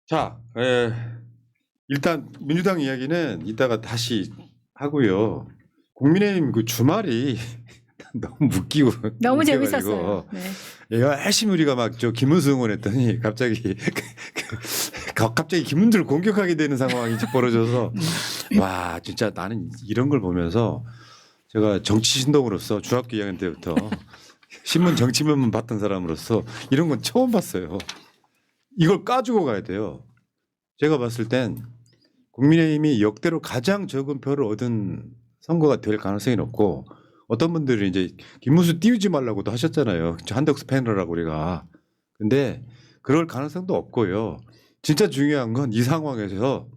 자, 일단 민주당 이야기는 이따가 다시 하고요. 국민의힘 그 주말이 너무 웃기고 너무 웃겨가지고 재밌었어요. 네. 얘가 열심히 우리가 막 저 김문수 응원했더니 갑자기 갑자기 김문수를 공격하게 되는 상황이 벌어져서 와 진짜 나는 이런 걸 보면서 제가 정치 신동으로서 중학교 2학년 때부터 신문 정치면만 봤던 사람으로서 이런 건 처음 봤어요. 이걸 까주고 가야 돼요. 제가 봤을 땐 국민의힘이 역대로 가장 적은 표를 얻은 선거가 될 가능성이 높고 어떤 분들은 이제 김문수 띄우지 말라고도 하셨잖아요. 한덕수 패널하고 우리가. 근데 그럴 가능성도 없고요. 진짜 중요한 건 이 상황에서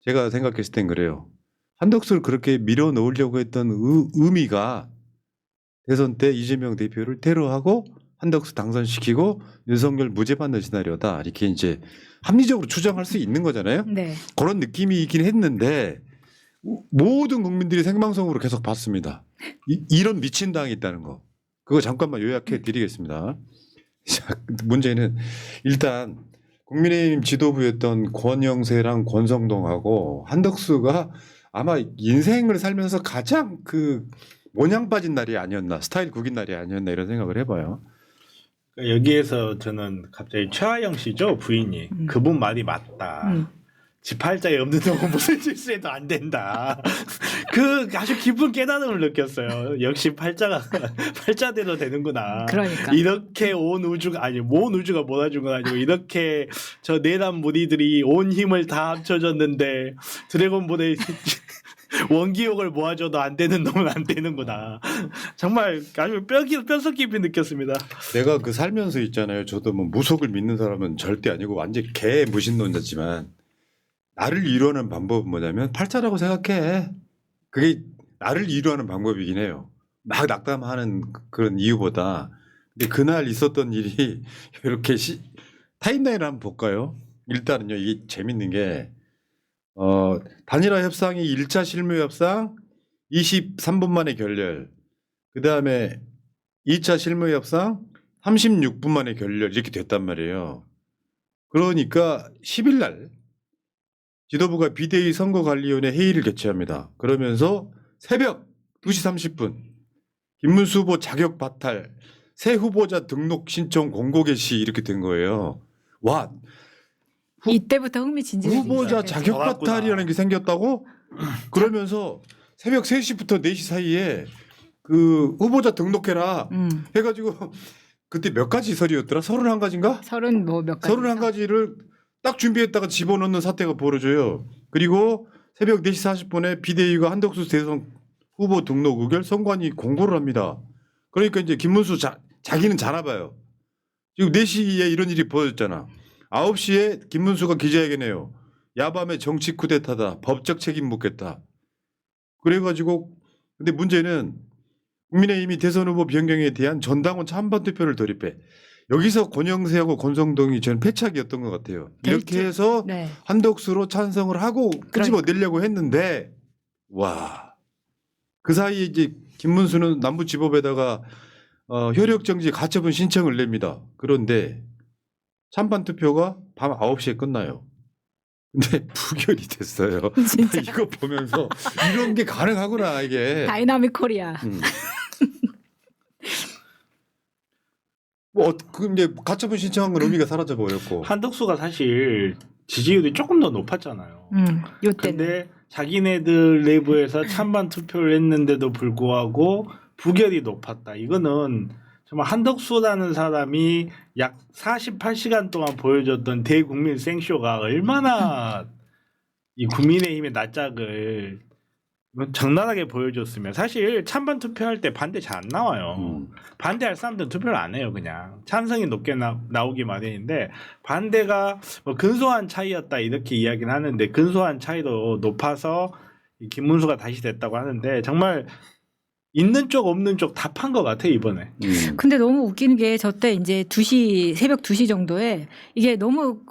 제가 생각했을 땐 그래요. 한덕수를 그렇게 밀어넣으려고 했던 의미가 대선 때 이재명 대표를 테러하고 한덕수 당선시키고 윤석열 무죄 받는 시나리오다. 이렇게 이제 합리적으로 추정할 수 있는 거잖아요. 네. 그런 느낌이 있긴 했는데 모든 국민들이 생방송으로 계속 봤습니다. 이런 미친 당이 있다는 거. 그거 잠깐만 요약해 드리겠습니다. 자, 문제는 일단 국민의힘 지도부였던 권영세랑 권성동하고 한덕수가 아마 인생을 살면서 가장 그 모냥 빠진 날이 아니었나, 스타일 구긴 날이 아니었나 이런 생각을 해봐요. 여기에서 저는 갑자기 최하영 씨죠 부인이 그분 말이 맞다. 지팔자에 없는 놈은 무슨 짓을 안 된다. 그 아주 깊은 깨달음을 느꼈어요. 역시 팔자대로 되는구나. 그러니까. 이렇게 온 우주가 아니 온 우주가 몰아준 건 아니고 이렇게 저 내란 무리들이 온 힘을 다 합쳐졌는데 드래곤볼에 원기옥을 모아줘도 안 되는 놈은 안 되는구나. 정말 아주 뼛속 깊이 느꼈습니다. 내가 그 살면서 있잖아요. 저도 뭐 무속을 믿는 사람은 절대 아니고 완전 개 무신론자지만 나를 이루하는 방법은 뭐냐면 팔자라고 생각해. 그게 나를 이루하는 방법이긴 해요. 막 낙담하는 그런 이유보다. 근데 그날 있었던 일이 이렇게 타임라인을 한번 볼까요? 일단은요. 이게 재밌는 게 단일화 협상이 1차 실무 협상 23분 만에 결렬. 그다음에 2차 실무 협상 36분 만에 결렬 이렇게 됐단 말이에요. 그러니까 10일 날 지도부가 비대위 선거관리위원회 회의를 개최합니다. 그러면서 새벽 2시 30분 김문수 후보 자격 바탈 새 후보자 등록 신청 공고 개시 이렇게 된 거예요. 와 이때부터 흥미진진해지기 후보자 시작했죠. 자격 바탈이라는 게 생겼다고? 그러면서 새벽 3시부터 4시 사이에 그 후보자 등록해라 해가지고 그때 몇 가지 설이었더라? 31가지인가? 30몇 가지. 31가지를 딱 준비했다가 집어넣는 사태가 벌어져요. 그리고 새벽 4시 40분에 비대위가 한덕수 대선 후보 등록 의결 선관위 공고를 합니다. 그러니까 이제 김문수 자기는 자나 봐요. 지금 4시에 이런 일이 벌어졌잖아. 9시에 김문수가 기자회견해요. 야밤에 정치 쿠데타다. 법적 책임 묻겠다. 그래가지고 근데 문제는 국민의힘이 대선 후보 변경에 대한 전당원 찬반 투표를 돌입해. 여기서 권영세하고 권성동이 저는 패착이었던 것 같아요. 이렇게 해서 네. 한덕수로 찬성을 하고 끄집어내려고 했는데 와. 그 사이에 이제 김문수는 남부지법에다가 효력정지 가처분 신청을 냅니다. 그런데 찬반 투표가 밤 9시에 끝나요. 근데 부결이 됐어요. 진짜. 이거 보면서 이런 게 가능하구나 이게. 다이나믹 코리아. 뭐 그 이제 가처분 신청한 건 의미가 사라져 버렸고. 한덕수가 사실 지지율이 조금 더 높았잖아요. 요때는. 근데 자기네들 내부에서 찬반 투표를 했는데도 불구하고 부결이 높았다. 이거는 정말 한덕수라는 사람이 약 48시간 동안 보여줬던 대국민 생쇼가 얼마나 이 국민의힘의 낯짝을 적나라하게 보여줬으면 사실 찬반 투표할 때 반대 잘 안 나와요. 반대할 사람들은 투표를 안 해요. 그냥 찬성이 높게 나오기 마련인데 반대가 뭐 근소한 차이였다 이렇게 이야기는 하는데 근소한 차이로 높아서 김문수가 다시 됐다고 하는데 정말 있는 쪽 없는 쪽 다 판 것 같아 이번에. 근데 너무 웃기는 게 저 때 이제 2시 새벽 2시 정도에 이게 너무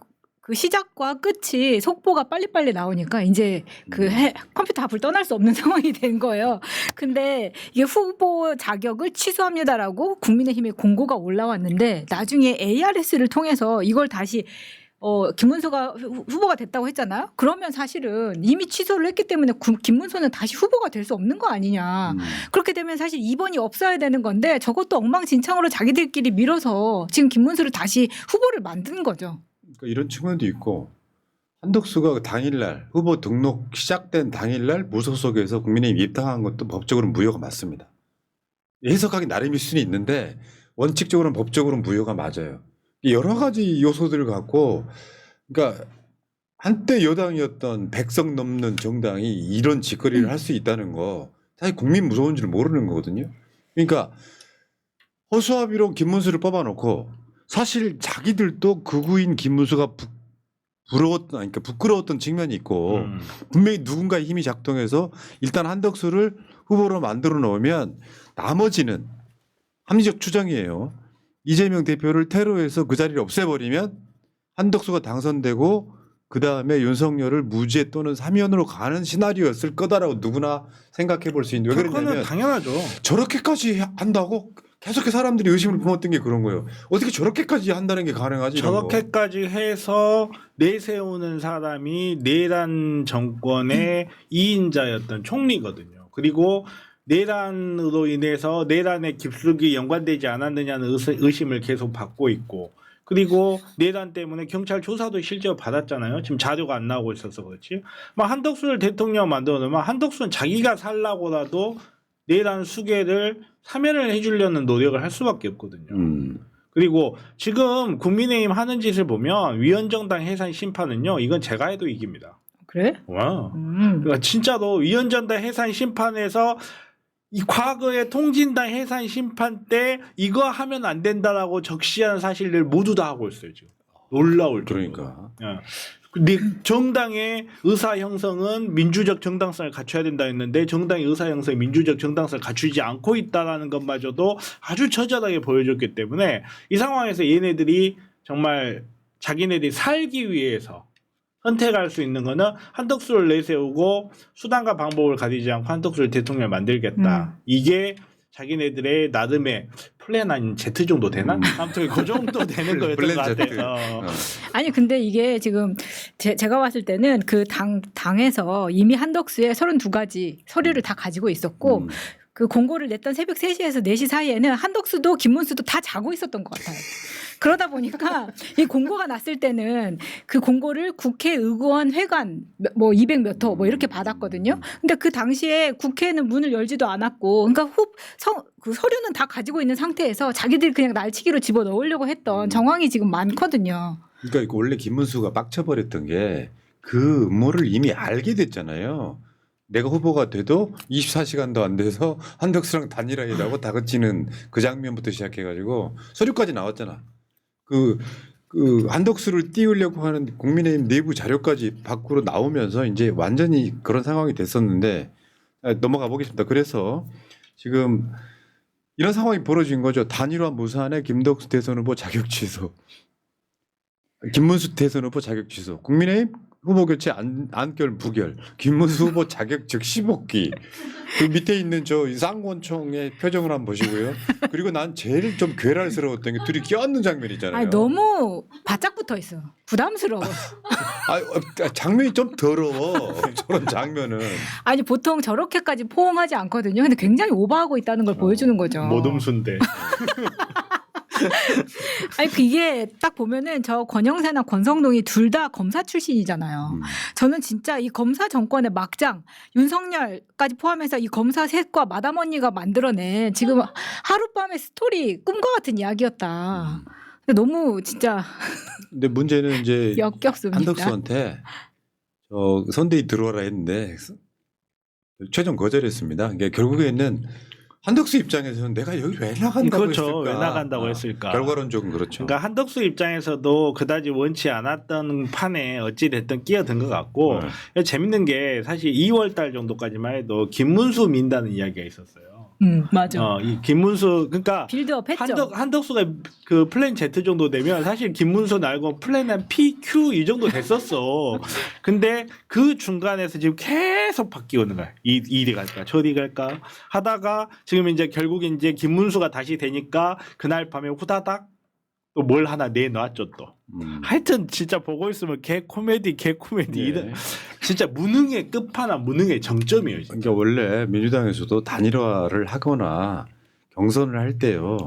그 시작과 끝이 속보가 빨리빨리 나오니까 이제 그 컴퓨터 앞을 떠날 수 없는 상황이 된 거예요. 근데 이게 후보 자격을 취소합니다라고 국민의힘의 공고가 올라왔는데 나중에 ARS를 통해서 이걸 다시 김문수가 후보가 됐다고 했잖아요. 그러면 사실은 이미 취소를 했기 때문에 김문수는 다시 후보가 될 수 없는 거 아니냐. 그렇게 되면 사실 2번이 없어야 되는 건데 저것도 엉망진창으로 자기들끼리 밀어서 지금 김문수를 다시 후보를 만든 거죠. 그러니까 이런 측면도 있고 한덕수가 당일날 후보 등록 시작된 당일날 무소속에서 국민의힘 입당한 것도 법적으로 무효가 맞습니다. 해석하기 나름일 수는 있는데 원칙적으로는 법적으로는 무효가 맞아요. 여러 가지 요소들을 갖고 그러니까 한때 여당이었던 100석 넘는 정당이 이런 짓거리를 할 수 있다는 거 사실 국민 무서운 줄 모르는 거거든요. 그러니까 허수아비로 김문수를 뽑아놓고 사실 자기들도 극우인 김문수가 그러니까 부끄러웠던 측면이 있고 분명히 누군가의 힘이 작동해서 일단 한덕수를 후보로 만들어 놓으면 나머지는 합리적 추정이에요. 이재명 대표를 테러해서 그 자리를 없애버리면 한덕수가 당선되고 그 다음에 윤석열을 무죄 또는 사면으로 가는 시나리오였을 거다라고 누구나 생각해 볼 수 있는데 왜 그거는 그러냐면 당연하죠. 저렇게까지 한다고 계속해서 사람들이 의심을 품었던 게 그런 거예요. 어떻게 저렇게까지 한다는 게 가능하지? 이런 거. 저렇게까지 해서 내세우는 사람이 내란 정권의 2인자였던 총리거든요. 그리고 내란으로 인해서 내란에 깊숙이 연관되지 않았느냐는 의심을 계속 받고 있고 그리고 내란 때문에 경찰 조사도 실제로 받았잖아요. 지금 자료가 안 나오고 있어서 그렇지. 막 한덕수를 대통령 만들어 놓으면 한덕수는 자기가 살라고라도 내란 수괴를 사면을 해주려는 노력을 할 수밖에 없거든요. 그리고 지금 국민의힘 하는 짓을 보면 위원정당 해산 심판은요. 이건 제가 해도 이깁니다. 그래? 와. 그러니까 진짜로 위원정당 해산 심판에서 이 과거의 통진당 해산 심판 때 이거 하면 안 된다라고 적시한 사실을 모두 다 하고 있어요. 지금. 놀라울 정도로. 그러니까. 근데 정당의 의사 형성은 민주적 정당성을 갖춰야 된다 했는데 정당의 의사 형성이 민주적 정당성을 갖추지 않고 있다라는 것마저도 아주 처절하게 보여줬기 때문에 이 상황에서 얘네들이 정말 자기네들이 살기 위해서 선택할 수 있는 거는 한덕수를 내세우고 수단과 방법을 가리지 않고 한덕수를 대통령을 만들겠다. 이게 자기네들의 나름의 플랜 아닌 Z 정도 되나? 아무튼 그 정도 되는 거였던 것 같아요. 아니 근데 이게 지금 제가 봤을 때는 그 당에서 이미 한덕수의 32가지 서류를 다 가지고 있었고 그 공고를 냈던 새벽 3시에서 4시 사이에는 한덕수도 김문수도 다 자고 있었던 것 같아요. 그러다 보니까 이 공고가 났을 때는 그 공고를 국회의원 회관 뭐 200 몇 호 뭐 이렇게 받았거든요. 근데 그 당시에 국회는 문을 열지도 않았고 그러니까 그 서류는 다 가지고 있는 상태에서 자기들이 그냥 날치기로 집어 넣으려고 했던 정황이 지금 많거든요. 그러니까 이거 원래 김문수가 빡쳐버렸던 게 그 음모를 이미 알게 됐잖아요. 내가 후보가 돼도 24시간도 안 돼서 한덕수랑 단일화해라고 다그치는 그 장면부터 시작해가지고 서류까지 나왔잖아. 그 한덕수를 띄우려고 하는 국민의힘 내부 자료까지 밖으로 나오면서 이제 완전히 그런 상황이 됐었는데 넘어가 보겠습니다. 그래서 지금 이런 상황이 벌어진 거죠. 단일화 무산에 김덕수 대선 후보 자격 취소, 김문수 대선 후보 자격 취소, 국민의힘 후보 교체 안결 부결, 김문수 후보 자격 즉시 복귀. 그 밑에 있는 저 쌍권총의 표정을 한번 보시고요. 그리고 난 제일 좀 괴랄스러웠던 게 둘이 껴안는 장면 있잖아요. 아니, 너무 바짝 붙어 있어. 부담스러워. 장면이 좀 더러워. 저런 장면은. 아니 보통 저렇게까지 포옹하지 않거든요. 근데 굉장히 오버하고 있다는 걸 보여주는 거죠. 모둠순대. 아니 이게 딱 보면은 저 권영세나 권성동이 둘 다 검사 출신이잖아요. 저는 진짜 이 검사 정권의 막장 윤석열까지 포함해서 이 검사 셋과 마담 언니가 만들어낸 지금 하룻밤의 스토리 꿈과 같은 이야기였다. 근데 너무 진짜. 근데 문제는 이제 역겹습니다. 한덕수한테 선대위 들어와라 했는데 최종 거절했습니다. 그러니까 결국에는 한덕수 입장에서는 내가 여기 왜 나간다고 그렇죠. 했을까? 왜 나간다고 했을까? 결과론적은 그렇죠. 그러니까 한덕수 입장에서도 그다지 원치 않았던 판에 어찌 됐든 끼어든 것 같고 재밌는 게 사실 2월 달 정도까지만 해도 김문수 민다는 이야기가 있었어요. 맞아. 이 김문수 그러니까 빌드업 했죠. 한덕수가 그 플랜 Z 정도 되면 사실 김문수 날고 플랜은 P, Q 이 정도 됐었어. 근데 그 중간에서 지금 계속 바뀌어오는 거야. 이리 갈까 저리 갈까 하다가 지금 이제 결국 이제 김문수가 다시 되니까 그날 밤에 후다닥 또 뭘 하나 내놨죠 또. 하여튼 진짜 보고 있으면 개 코미디 예. 이런 진짜 무능의 끝판왕 무능의 정점이에요. 진짜. 그러니까 원래 민주당에서도 단일화를 하거나 경선을 할 때요.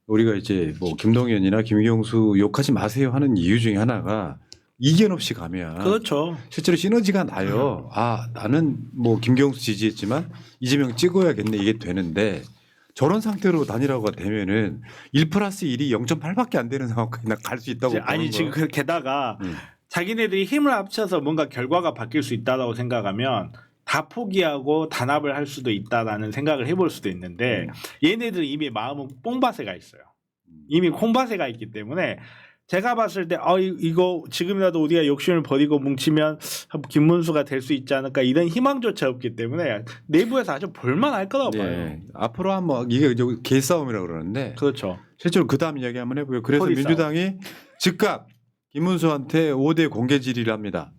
우리가 이제 뭐 김동연이나 김경수 욕하지 마세요 하는 이유 중에 하나가 이견 없이 가면 그렇죠. 실제로 시너지가 나요. 아 나는 뭐 김경수 지지했지만 이재명 찍어야겠네 이게 되는데 저런 상태로 단일화가 되면은 1+1이 0.8밖에 안 되는 상황까지 갈 수 있다고 아니 보는 지금 거예요. 게다가 자기네들이 힘을 합쳐서 뭔가 결과가 바뀔 수 있다고 생각하면 다 포기하고 단합을 할 수도 있다라는 생각을 해볼 수도 있는데 얘네들 이미 마음은 뽕밭에 가 있어요. 이미 콩밭에 가 있기 때문에 제가 봤을 때 이거 지금이라도 우리가 욕심을 버리고 뭉치면 김문수가 될 수 있지 않을까 이런 희망조차 없기 때문에 내부에서 아주 볼만할 거라고 봐요. 네. 앞으로 한번 이게 개싸움이라고 그러는데 그렇죠. 실제로 그 다음 이야기 한번 해보요. 그래서 허리 민주당이 즉각 김문수한테 5대 공개 질의를 합니다.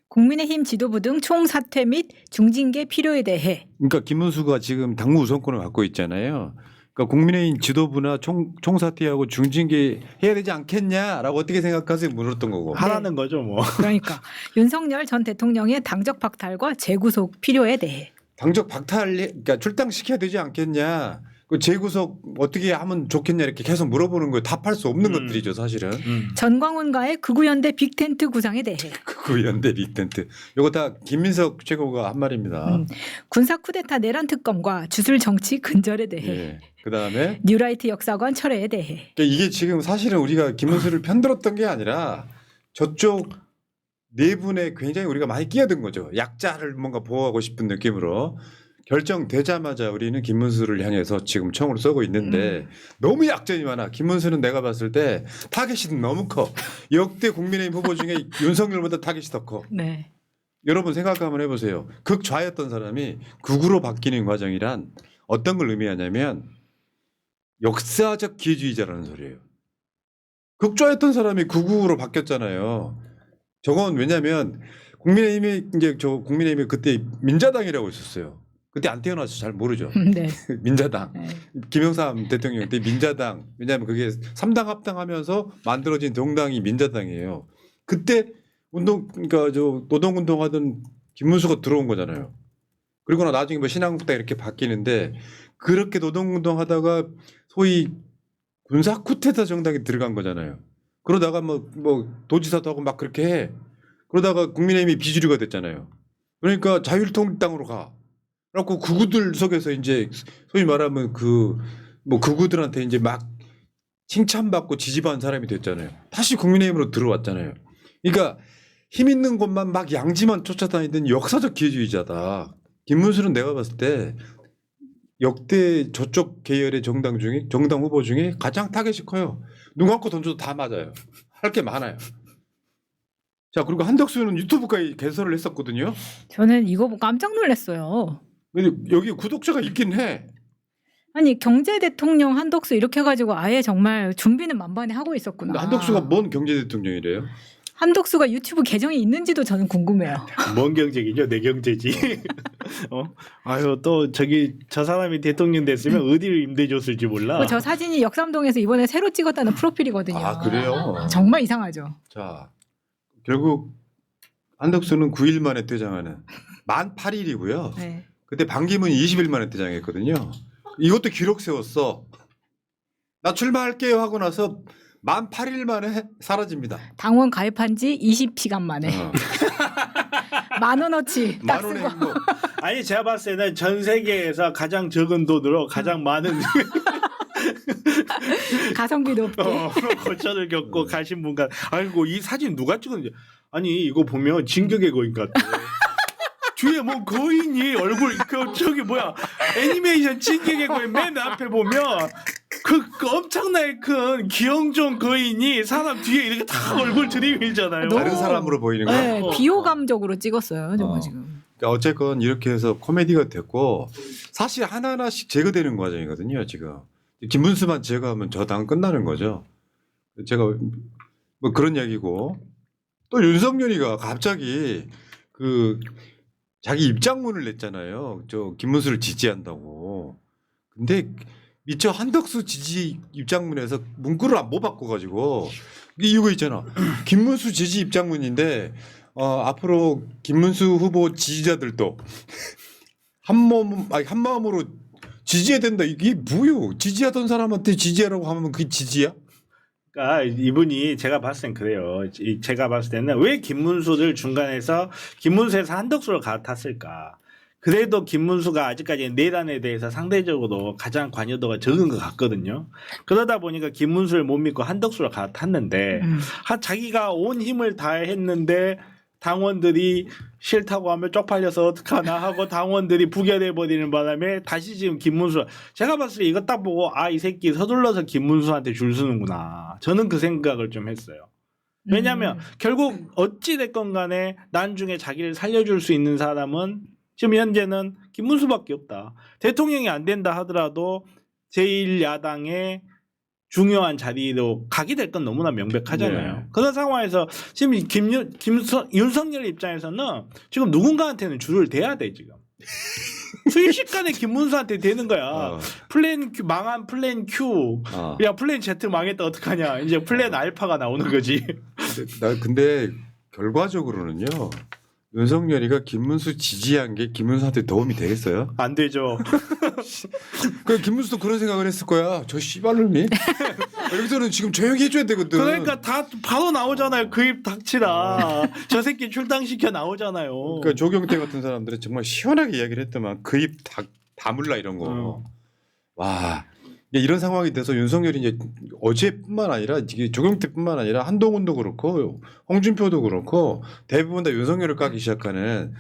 국민의힘 지도부 등 총사퇴 및 중징계 필요에 대해 그러니까 김문수가 지금 당무 우선권을 갖고 있잖아요. 그러니까 국민의힘 지도부나 총사퇴하고 중징계 해야 되지 않겠냐라고 어떻게 생각하세요? 물었던 거고. 하라는 거죠 뭐. 그러니까 윤석열 전 대통령의 당적 박탈과 재구속 필요에 대해 당적 박탈, 그러니까 출당시켜야 되지 않겠냐. 그 재구속 어떻게 하면 좋겠냐 이렇게 계속 물어보는 거예요. 답할 수 없는 것들이죠 사실은. 전광훈과의 극우연대 빅텐트 구상에 대해 그 연대 빅텐트. 이거 다 김민석 최고가 한 말입니다. 군사 쿠데타 내란 특검과 주술 정치 근절에 대해 예. 그다음에 뉴라이트 역사관 철회에 대해 그러니까 이게 지금 사실은 우리가 김문수를 편들었던 게 아니라 저쪽 내분에 굉장히 우리가 많이 끼어든 거죠. 약자를 뭔가 보호하고 싶은 느낌으로 결정되자마자 우리는 김문수를 향해서 지금 총을 쏘고 있는데 너무 약점이 많아. 김문수는 내가 봤을 때 타겟이 너무 커. 역대 국민의힘 후보 중에 윤석열보다 타겟이 더 커. 네. 여러분 생각 한번 해보세요. 극좌였던 사람이 극우로 바뀌는 과정이란 어떤 걸 의미하냐면 역사적 기회주의자라는 소리예요. 극좌였던 사람이 극우로 바뀌었잖아요. 저건 왜냐하면 국민의힘이 그때 민자당이라고 있었어요. 그때 안 태어나서 잘 모르죠. 네. 민자당. 네. 김영삼 대통령 때 민자당. 왜냐하면 그게 3당 합당하면서 만들어진 정당이 민자당이에요. 그때 그러니까 노동운동하던 김문수가 들어온 거잖아요. 그리고 나중에 뭐 신한국당 이렇게 바뀌는데 그렇게 노동운동하다가 소위 군사 쿠데타 정당에 들어간 거잖아요. 그러다가 뭐 도지사도 하고 막 그렇게 해. 그러다가 국민의힘이 비주류가 됐잖아요. 그러니까 자유통일당으로 가. 그래갖고 극우들 속에서 이제 소위 말하면 극우들한테 이제 막 칭찬받고 지지받은 사람이 됐잖아요. 다시 국민의힘으로 들어왔잖아요. 그러니까 힘 있는 곳만 막 양지만 쫓아다니던 역사적 기회주의자다. 김문수는 내가 봤을 때 역대 저쪽 계열의 정당 후보 중에 가장 타겟이 커요. 눈 감고 던져도 다 맞아요. 할 게 많아요. 자, 그리고 한덕수는 유튜브까지 개설을 했었거든요. 저는 이거 보고 깜짝 놀랐어요. 근데 여기 구독자가 있긴 해. 아니 경제 대통령 한덕수 이렇게 해가지고 아예 정말 준비는 만반에 하고 근데 있었구나. 한덕수가 뭔 경제 대통령이래요? 한덕수가 유튜브 계정이 있는지도 저는 궁금해요. 뭔 경제이죠? 내 경제지. 아유 또 저 사람이 대통령 됐으면 어디를 임대줬을지 몰라. 저 사진이 역삼동에서 이번에 새로 찍었다는 프로필이거든요. 아, 그래요? 정말 이상하죠. 자, 결국 한덕수는 9일 만에 퇴장하는 만 8일이고요. 네. 그때 반기문이 20일 만에 퇴장했거든요. 이것도 기록 세웠어. 나 출마할게요 하고 나서 만 8일 만에 사라집니다. 당원 가입한 지 20시간 만에 어. 10,000원어치 딱 만 원의 쓰고. 행복. 아니 제가 봤을 때는 전 세계에서 가장 적은 돈으로 가장 많은 가성비 높게. 고초를 겪고 가신 분과 아이고 이 사진 누가 찍었는지 아니 이거 보면 진격의 거인 같아. 뒤에 뭐 거인이 얼굴 저기 뭐야 애니메이션 진격의 거인 맨 앞에 보면 그 엄청나게 큰 기영종 거인이 사람 뒤에 이렇게 다 얼굴 들이밀잖아요. 너무- 다른 사람으로 보이는 거야. 네, 비호감적으로 찍었어요. 정말 어. 지금. 그러니까 어쨌건 이렇게 해서 코미디가 됐고 사실 하나하나씩 제거되는 과정이거든요. 지금 김문수만 제거하면 저 당 끝나는 거죠. 제가 뭐 그런 얘기고 또 윤석열이가 갑자기 자기 입장문을 냈잖아요. 저 김문수를 지지한다고. 근데 미처 한덕수 지지 입장문에서 문구를 못 바꿔가지고 이거 있잖아. 김문수 지지 입장문인데 앞으로 김문수 후보 지지자들도 한 마음으로 지지해야 된다. 이게 뭐요? 지지하던 사람한테 지지하라고 하면 그게 지지야? 그러니까 이분이 제가 봤을 땐 그래요. 제가 봤을 때는 왜 김문수를 중간에서 김문수에서 한덕수를 갈아탔을까? 그래도 김문수가 아직까지 내란에 대해서 상대적으로 가장 관여도가 적은 것 같거든요. 그러다 보니까 김문수를 못 믿고 한덕수를 갈아탔는데 자기가 온 힘을 다했는데 당원들이 싫다고 하면 쪽팔려서 어떡하나 하고 당원들이 부결해버리는 바람에 다시 지금 김문수 제가 봤을 때 이거 딱 보고 이 새끼 서둘러서 김문수한테 줄 서는구나. 저는 그 생각을 좀 했어요. 왜냐하면 결국 어찌됐건 간에 나중에 자기를 살려줄 수 있는 사람은 지금 현재는 김문수밖에 없다. 대통령이 안 된다 하더라도 제1야당의 중요한 자리로 가게 될 건 너무나 명백하잖아요. 네. 그런 상황에서 지금 윤석열 입장에서는 지금 누군가한테는 줄을 대야 돼 지금. 순식간에 김문수한테 되는 거야. 플랜 Q, 망한 플랜 Q. 야 플랜 Z 망했다 어떡하냐. 이제 플랜 알파가 나오는 거지. 근데 결과적으로는요. 윤석열이가 김문수 지지한 게 김문수한테 도움이 되겠어요? 안 되죠. 그 김문수도 그런 생각을 했을 거야. 저 씨발놈이 여기서는 지금 조용히 해줘야 되거든. 그러니까 다 바로 나오잖아요. 그 입 닥치라. 저 새끼 출당시켜 나오잖아요. 그러니까 조경태 같은 사람들은 정말 시원하게 이야기를 했더만 그 입 다물라 이런 거. 와. 이런 상황이 돼서 윤석열이 이제 어제뿐만 아니라 이게 조경태뿐만 아니라 한동훈도 그렇고 홍준표도 그렇고 대부분 다 윤석열을 까기 시작하는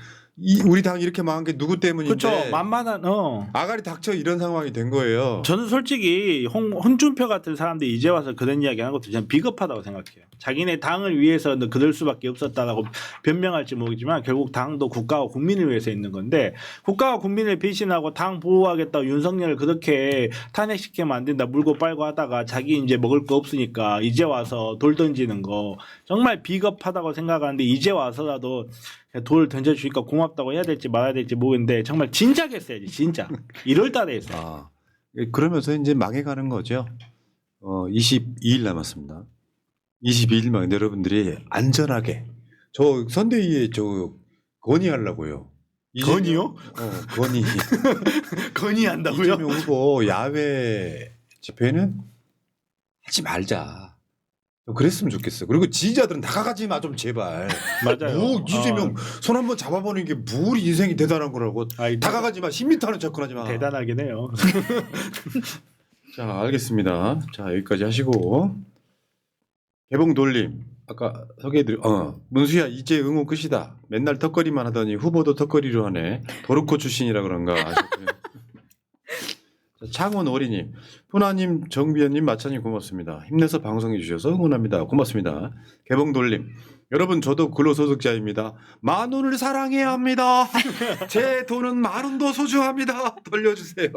우리 당 이렇게 망한 게 누구 때문인데 그렇죠. 만만한 아가리 닥쳐 이런 상황이 된 거예요. 저는 솔직히 홍준표 같은 사람들이 이제 와서 그런 이야기 하는 것도 저는 비겁하다고 생각해요. 자기네 당을 위해서는 그럴 수밖에 없었다라고 변명할지 모르겠지만 결국 당도 국가와 국민을 위해서 있는 건데 국가와 국민을 배신하고 당 보호하겠다고 윤석열을 그렇게 탄핵시키면 안 된다 물고 빨고 하다가 자기 이제 먹을 거 없으니까 이제 와서 돌 던지는 거 정말 비겁하다고 생각하는데 이제 와서라도 돌 던져주니까 고맙다고 해야 될지 말아야 될지 모르겠는데 정말 진작 했어야지 진짜 1월 달에 했어요. 그러면서 이제 망해가는 거죠. 22일 남았습니다. 22일 만 여러분들이 안전하게 저 선대위에 저 건의하려고요. 건의요? 건의. 건의한다고요? 이재명 후보 야외 집회는 하지 말자. 그랬으면 좋겠어. 그리고 지지자들은 다가가지 마 좀 제발. 맞아요. 뭐 이재명 손 한번 잡아보는 게 뭘 인생이 대단한 거라고. 다가가지 마. 10m는 접근하지 마. 대단하긴 해요. 자 알겠습니다. 자 여기까지 하시고 개봉 돌림 아까 소개해드려. 문수야 이제 응원 끝이다. 맨날 턱걸이만 하더니 후보도 턱걸이로 하네. 도르코 출신이라 그런가 아셨군요. 창원 어리님, 푸나님, 정비현님, 마차님 고맙습니다. 힘내서 방송해 주셔서 응원합니다. 고맙습니다. 개봉 돌림. 여러분 저도 근로소득자입니다. 만 원을 사랑해야 합니다. 제 돈은 만 원도 소중합니다. 돌려주세요.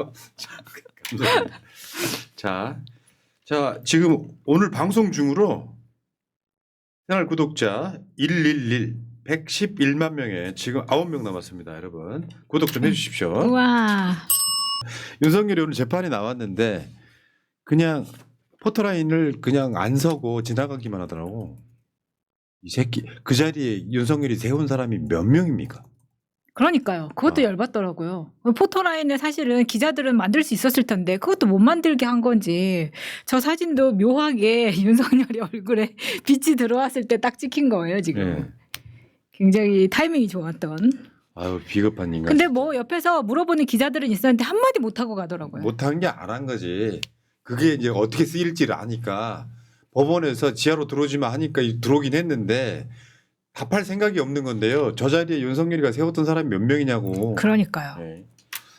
감사합니다. 자 지금 오늘 방송 중으로 채널 구독자 111만 명에 지금 9명 남았습니다. 여러분 구독 좀 해주십시오. 우와. 윤석열이 오늘 재판에 나왔는데 그냥 포토라인을 그냥 안 서고 지나가기만 하더라고. 이 새끼 그 자리에 윤석열이 세운 사람이 몇 명입니까? 그러니까요. 그것도 열받더라고요. 포토라인을 사실은 기자들은 만들 수 있었을 텐데 그것도 못 만들게 한 건지 저 사진도 묘하게 윤석열이 얼굴에 빛이 들어왔을 때 딱 찍힌 거예요 지금. 네. 굉장히 타이밍이 좋았던. 아유 비겁한 인간. 근데 뭐 옆에서 물어보는 기자들은 있었는데 한마디 못하고 가더라고요. 못한 게 안 한 거지. 그게 이제 어떻게 쓰일지를 아니까 법원에서 지하로 들어오지마 하니까 들어오긴 했는데 답할 생각이 없는 건데요. 저 자리에 윤석열이가 세웠던 사람이 몇 명이냐고. 그러니까요. 네.